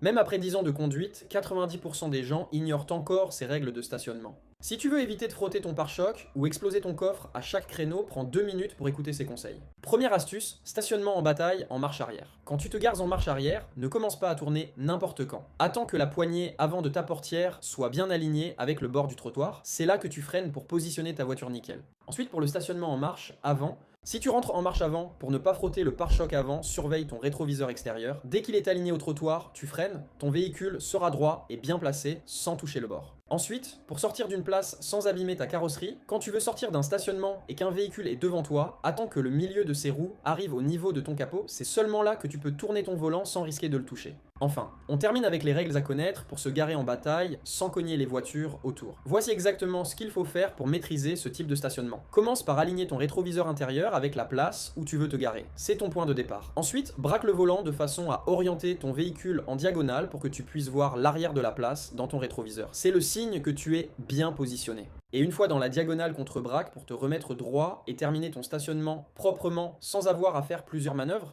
Même après 10 ans de conduite, 90% des gens ignorent encore ces règles de stationnement. Si tu veux éviter de frotter ton pare-choc ou exploser ton coffre à chaque créneau, prends 2 minutes pour écouter ces conseils. Première astuce, stationnement en bataille en marche arrière. Quand tu te gares en marche arrière, ne commence pas à tourner n'importe quand. Attends que la poignée avant de ta portière soit bien alignée avec le bord du trottoir, c'est là que tu freines pour positionner ta voiture nickel. Ensuite, pour le stationnement en marche avant, si tu rentres en marche avant, pour ne pas frotter le pare-choc avant, surveille ton rétroviseur extérieur. Dès qu'il est aligné au trottoir, tu freines, ton véhicule sera droit et bien placé sans toucher le bord. Ensuite, pour sortir d'une place sans abîmer ta carrosserie, quand tu veux sortir d'un stationnement et qu'un véhicule est devant toi, attends que le milieu de ses roues arrive au niveau de ton capot, c'est seulement là que tu peux tourner ton volant sans risquer de le toucher. Enfin, on termine avec les règles à connaître pour se garer en bataille sans cogner les voitures autour. Voici exactement ce qu'il faut faire pour maîtriser ce type de stationnement. Commence par aligner ton rétroviseur intérieur avec la place où tu veux te garer. C'est ton point de départ. Ensuite, braque le volant de façon à orienter ton véhicule en diagonale pour que tu puisses voir l'arrière de la place dans ton rétroviseur. C'est le signe que tu es bien positionné. Et une fois dans la diagonale contre braque pour te remettre droit et terminer ton stationnement proprement sans avoir à faire plusieurs manœuvres,